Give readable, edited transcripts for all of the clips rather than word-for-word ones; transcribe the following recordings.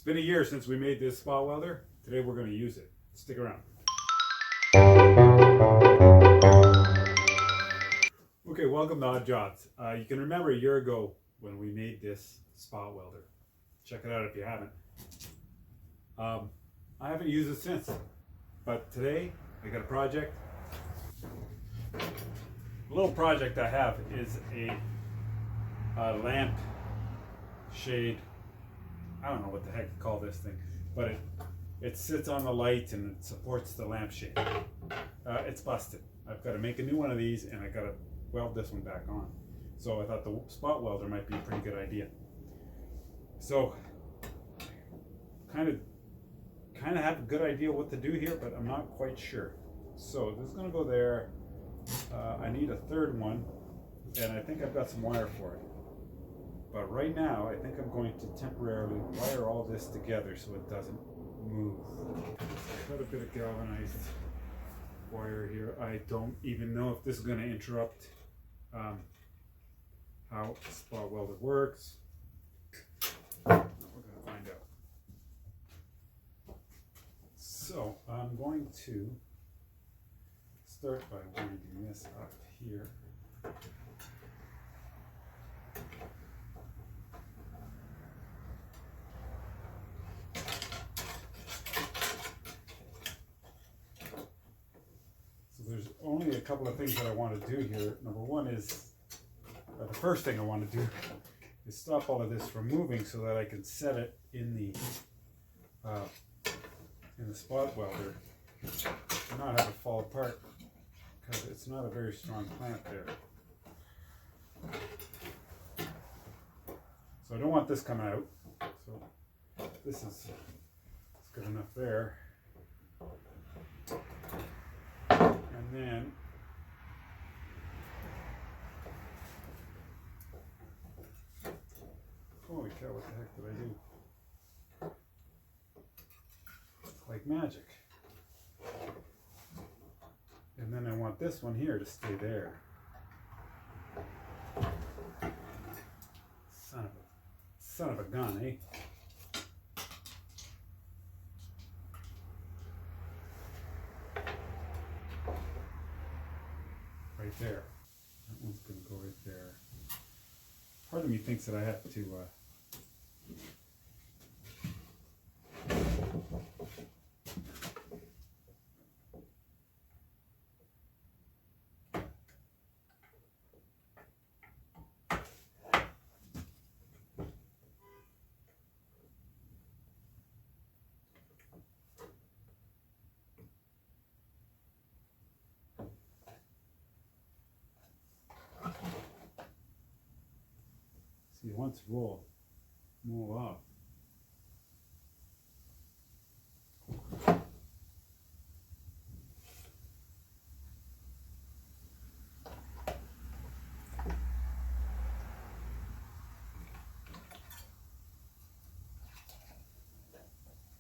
been a year since we made this spot welder. Today we're going to use it. Stick around. Okay, welcome to Odd Jobs. You can remember a year ago when we made this spot welder. Check it out if you haven't. I haven't used it since, but today I got a project. The little project I have is a lamp shade. I don't know what the heck to call this thing, but it sits on the light and it supports the lampshade. It's busted. I've got to make a new one of these, and I got to weld this one back on. So I thought the spot welder might be a pretty good idea. So kind of have a good idea what to do here, but I'm not quite sure. So this is going to go there. I need a third one, and I think I've got some wire for it. But right now, I think I'm going to temporarily wire all this together so it doesn't move. Got a bit of galvanized wire here. I don't even know if this is going to interrupt how spot welder works. We're going to find out. So I'm going to start by winding this up here. There's only a couple of things that I want to do here. Number one is, the first thing I want to do is stop all of this from moving so that I can set it in the spot welder and not have it fall apart, because it's not a very strong clamp there. So I don't want this coming out. So this is good enough there. And then holy cow, what the heck did I do? It's like magic. And then I want this one here to stay there. Son of a gun, eh? Right there. That one's going to go right there. Part of me thinks that I have to see, once roll off.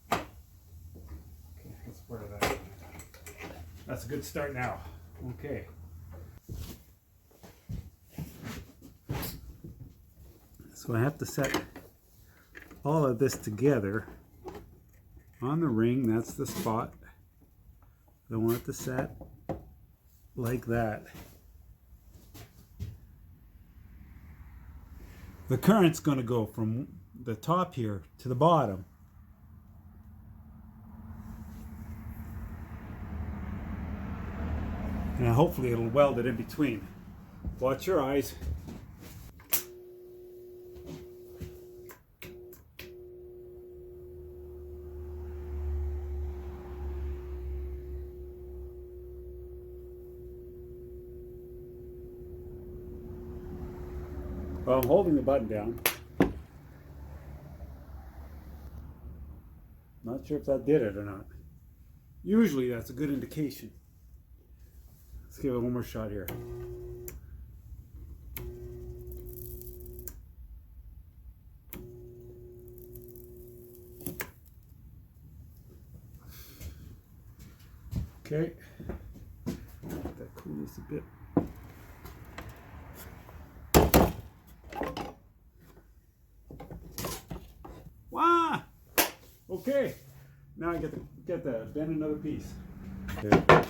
Okay, let's spread it out. That's a good start now. Okay. So I have to set all of this together on the ring. That's the spot. I want it to set like that. The current's going to go from the top here to the bottom. And hopefully it'll weld it in between. Watch your eyes. Well, I'm holding the button down. Not sure if that did it or not. Usually that's a good indication. Let's give it one more shot here. Okay. Let that cool this a bit. Wow! Okay, now I get to bend another piece. There.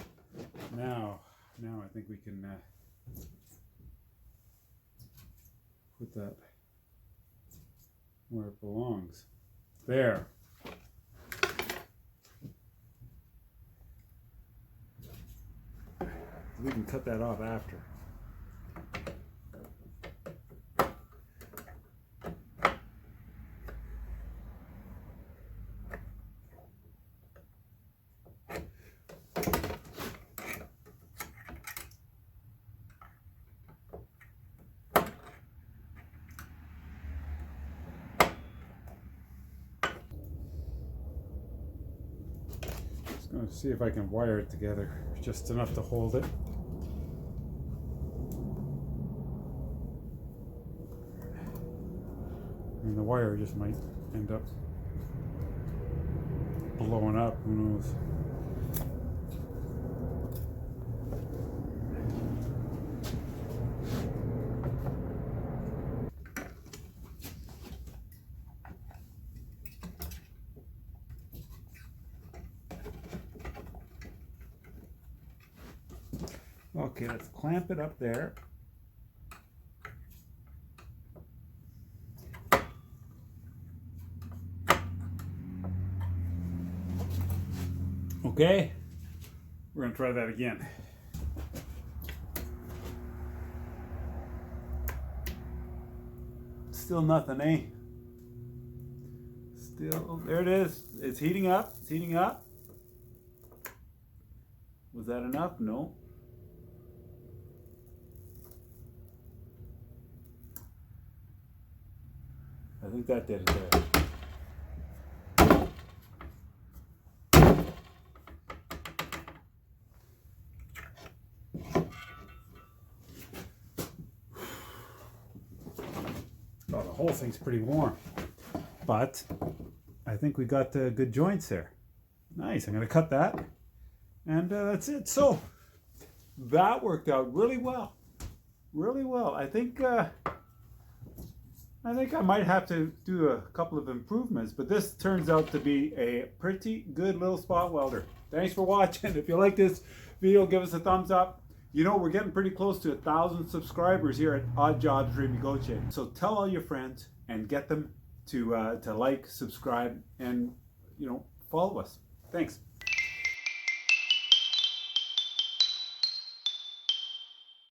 Now I think we can put that where it belongs. There. We can cut that off after. Just going to see if I can wire it together just enough to hold it. And the wire just might end up blowing up, who knows. Okay, let's clamp it up there. Okay, we're gonna try that again. Still nothing, eh? Still, there it is. It's heating up, it's heating up. Was that enough? No. I think that did it there. Oh, the whole thing's pretty warm, but I think we got good joints there. Nice. I'm going to cut that, and that's it. So that worked out really well, really well. I think I might have to do a couple of improvements, but this turns out to be a pretty good little spot welder. Thanks for watching. If you like this video, give us a thumbs up. You know, we're getting pretty close to 1,000 subscribers here at Odd Jobs Rimigoche. So tell all your friends and get them to like, subscribe, and follow us. Thanks.